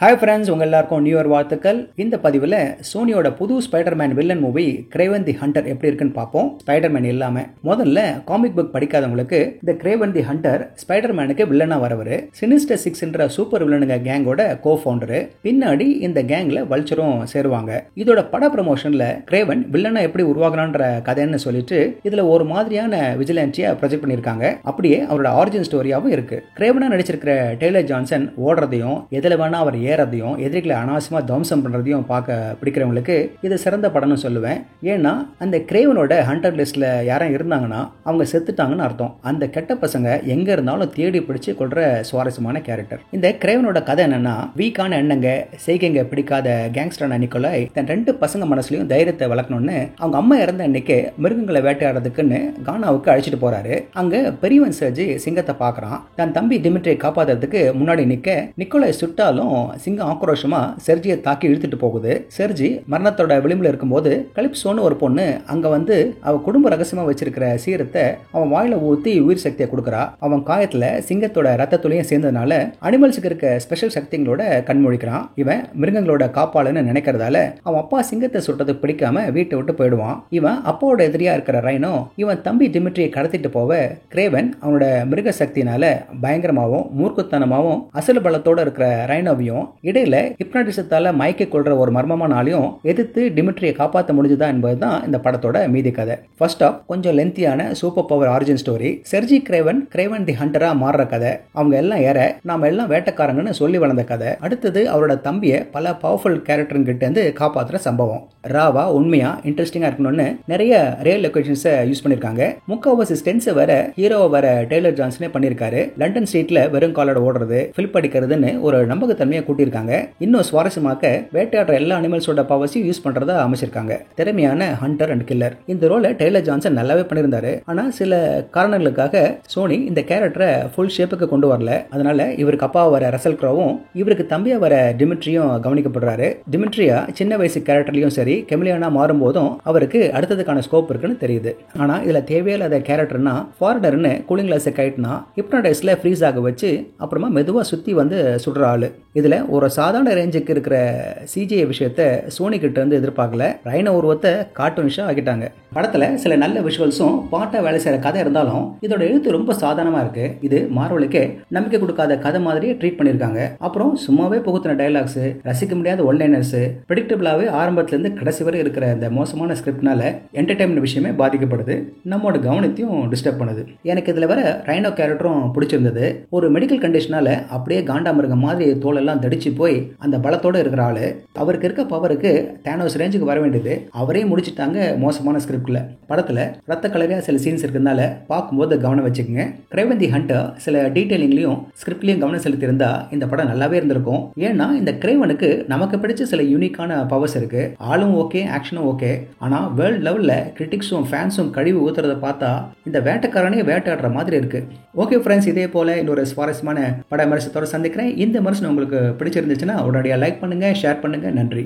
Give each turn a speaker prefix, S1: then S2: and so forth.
S1: Hi friends, உங்கள் எல்லாருக்கும் new year வாழ்த்துக்கள். இந்த பதிவில் சோனியோட புது ஸ்பைடர்மேன் வில்லன் மூவி கிரேவன் தி ஹண்டர் எப்படி இருக்குன்னு பார்ப்போம். ஸ்பைடர்மேன் இல்லாமல் முதல்ல காமிக் புக் படிக்காதவங்களுக்கு இந்த கிரேவன் தி ஹண்டர் ஸ்பைடர்மேனுக்கு வில்லனா வரவர். சினிஸ்டர் 6ன்ற சூப்பர் வில்லனுங்க கேங்கோட கோ ஃபவுண்டரு. பின்னாடி இந்த கேங்ல வல்ச்சரும் சேருவாங்க. இதோட பட ப்ரமோஷன்ல கிரேவன் வில்லனா எப்படி உருவாகலான்ற கதைன்னு சொல்லிட்டு இதுல ஒரு மாதிரியான விஜிலன்சியா ப்ரொஜெக்ட் பண்ணியிருக்காங்க. அப்படியே அவரோட ஆரிஜின் ஸ்டோரியாவும் இருக்கு. கிரேவனா நடிச்சிருக்கிற டெய்லர் ஜான்சன் ஓடுறதையும் எதுல வேணா அவர் ஏறதையும் எதிரிகளை அனாவசியமா துவம்சம் பண்றதையும் பார்க்க பிடிக்கிறவங்களுக்கு இது சிறந்த படம்னு சொல்லுவேன். ஏன்னா அந்த கிரேவனோட ஹண்டர் லிஸ்ட்ல யாரும் இருந்தாங்கன்னா அவங்க செத்துட்டாங்கன்னு அர்த்தம். அந்த கெட்ட பசங்க எங்க இருந்தாலும் தேடி பிடிச்சு கொள்ற சுவாரஸ்யமான கேரக்டர். இந்த கிரேவனோட கதை என்னன்னா, வீக்கான எண்ணங்க செய்கைங்க பிடிக்காத கேங்ஸ்டர் நிக்கோலாய் தன் 2 பசங்க மனசுலயும் தைரியத்தை வளர்க்கணும்னு அவங்க அம்மா இறந்த அன்னைக்கு மிருகங்களை வேட்டையாடுறதுக்குன்னு கானாவுக்கு அழைச்சிட்டு போறாரு. அங்க பெரியவன் சர்ஜி சிங்கத்தை பாக்குறான். தன் தம்பி டிமிட்ரியை காப்பாத்துறதுக்கு முன்னாடி நிக்க நிக்கோலாய் சுட்டாலும் சிங்கம் ஆக்ரோஷமா செர்ஜியை தாக்கி இழுத்துட்டு போகுது. செர்ஜி மரணத்தோட விளிம்புல இருக்கும்போது கலிப்சோன்னு ஒரு பொண்ணு அங்க வந்து அவ குடும்ப ரகசியமா வச்சிருக்கிற சீரத்தை அவன் வாயில ஊத்தி உயிர் சக்தியை கொடுக்கறா. அவன் காயத்துல சிங்கத்தோட ரத்தத்துளையும் சேர்ந்ததுனால அனிமல்ஸுக்கு இருக்க ஸ்பெஷல் சக்திகளோட கண்மொழிக்கிறான். இவன் மிருகங்களோட காப்பாளன்னு நினைக்கிறதால அவன் அப்பா சிங்கத்தை சுட்டது பிடிக்காம வீட்டை விட்டு போயிடுவான். இவன் அப்பாவோட எதிரியா இருக்கிற ரைனோ இவன் தம்பி டிமிட்ரியை கடத்திட்டு போவ கிரேவன் அவனோட மிருக சக்தினால பயங்கரமாவும் மூர்க்கத்தனமாவும் அசல் பலத்தோட இருக்கிற ரைனோவையும் இடையில ஹிப்னாட்டிசத்தால மயக்கி கொள்ற ஒரு மர்மமான ஆளையும் எதிர்த்து டிமிட்ரியை காப்பாற்ற முடிஞ்சதா என்பதுதான் இந்த படத்தோட மீதி கதை. ஃபர்ஸ்ட் ஆஃப் கொஞ்சம் லென்த்தியான super power origin story. Sergei Kraven the ஹண்டரா மாறுற கதை. அவங்க எல்லாம் ஏற நாம எல்லாம் வேட்டக்காரங்கன்னு சொல்லி வளர்ந்த கதை. அடுத்தது அவரோட தம்பியை பல பவர்ஃபுல் கேரக்டர் கிட்ட இருந்து காப்பாற்றுற சம்பவம். ராவா உண்மையா இன்ட்ரெஸ்டிங்கா இருக்கணும்னு நிறைய ரியல் லொகேஷன்ஸ் யூஸ் பண்ணிருக்காங்க. முக்காவாசி ஸ்டென்ஸ் வர ஹீரோவை வர டெய்லர் ஜான்சனே பண்ணிருக்காரு. லண்டன் ஸ்ட்ரீட்ல வெறும் காலோட ஓடுறது, ஃபிலிப் அடிக்கிறதுன்னு ஒரு நம்பகத்தன்மையை கூட்டியிருக்காங்க. இன்னும் சுவாரஸ்யமாக்க வேட்டையாடுற எல்லா அனிமல்ஸோட பவர்ஸையும் யூஸ் பண்றதா அமைச்சிருக்காங்க. திறமையான ஹண்டர் அண்ட் கில்லர். இந்த ரோலை டெய்லர் ஜான்சன் நல்லாவே பண்ணியிருந்தாரு. ஆனா சில காரணங்களுக்காக சோனி இந்த கேரக்டரை ஃபுல் ஷேப்புக்கு கொண்டு வரல. அதனால இவருக்கு அப்பா வர ரசல் க்ரோவும் இவருக்கு தம்பியா வர டிமிட்ரியும் கவனிக்கப்படுறாரு. டிமிட்ரியா சின்ன வயசு கேரக்டர்லயும் சரி கெமிலியானா மாறும் போதும் அவருக்கு அடுத்ததுக்கான ஸ்கோப் இருக்குன்னு தெரியுது. ஆனா இதுல தேவையில்லாத கேரக்டர்னா ஃபாரினர்னு கூலிங் கிளாஸ் கைட்னா ஹிப்னோடைஸ்ல ஃப்ரீஸ் ஆக வச்சு அப்புறமா மெதுவா சுத்தி வந்து சுடுற ஆளு. இதுல ஒரு சாதாரண ரேஞ்சுக்கு இருக்கிற சிஜிஐ விஷயத்தை சோனி கிட்ட இருந்து எதிர்பார்க்கல. ரைனோ உருவத்தை கார்ட்டூனிஷா ஆகிட்டாங்க. படத்துல சில நல்ல விஷுவல்ஸும் பாட்டா வேலை செய்யற கதை இருந்தாலும் இதோட எழுத்து ரொம்ப சாதாரணமா இருக்கு. இது மார்வலுக்கே நம்பிக்கை கொடுக்காத கதை மாதிரியே ட்ரீட் பண்ணிருக்காங்க. அப்புறம் சும்மாவே புகுத்தின டைலாக்ஸ், ரசிக்க முடியாத ஒன்லைனர்ஸ், ப்ரெடிக்டபிளாவே ஆரம்பத்துல இருந்து கடைசி வரை இருக்கிற இந்த மோசமான ஸ்கிரிப்ட்னால என்டர்டைன்மெண்ட் விஷயமே பாதிக்கப்படுது. நம்மோட கவனத்தையும் டிஸ்டர்ப் பண்ணுது. எனக்கு இதுல வர ரைனோ கேரக்டரும் பிடிச்சிருந்தது. ஒரு மெடிக்கல் கண்டிஷனால அப்படியே காண்டாமிருகம் மாதிரி தோலெல்லாம் தடிச்சு போய் அந்த பலத்தோட இருக்கிற ஆளு. அவருக்கு இருக்க பவருக்கு தானோஸ் ரேஞ்சுக்கு வர வேண்டியது அவரே முடிச்சிட்டாங்க மோசமான ஸ்கிரிப்ட்ல. படத்துல ரத்த கலரியா சில சீன்ஸ் இருக்கிறதுனால பார்க்கும்போது கவனம் வச்சுக்கோங்க. கிரேவன் தி ஹண்டர் சில டீடைலிங்லயும் ஸ்கிரிப்ட்லயும் கவனம் செலுத்தி இருந்தா இந்த படம் நல்லாவே இருந்திருக்கும். ஏன்னா இந்த கிரேவனுக்கு நமக்கு பிடிச்ச சில யூனிக்கான பவர்ஸ் இருக்கு. ஆளும் ஓகே, ஆக்ஷனும் ஓகே. ஆனா வேர்ல்ட் லெவல்ல கிரிட்டிக்ஸும் ஃபேன்ஸும் கழிவு ஊத்துறத பார்த்தா இந்த வேட்டைக்காரனே வேட்டையாடுற மாதிரி இருக்கு. ஓகே ஃப்ரெண்ட்ஸ், இதே போல இன்னொரு சுவாரஸ்யமான பட விமர்சனத்தோட சந்திக்கிறேன். இந்த விமர்சனம் உங்களுக்கு பிடிச்சிருந்துச்சுன்னா உடனடியாக லைக் பண்ணுங்க, ஷேர் பண்ணுங்க. நன்றி.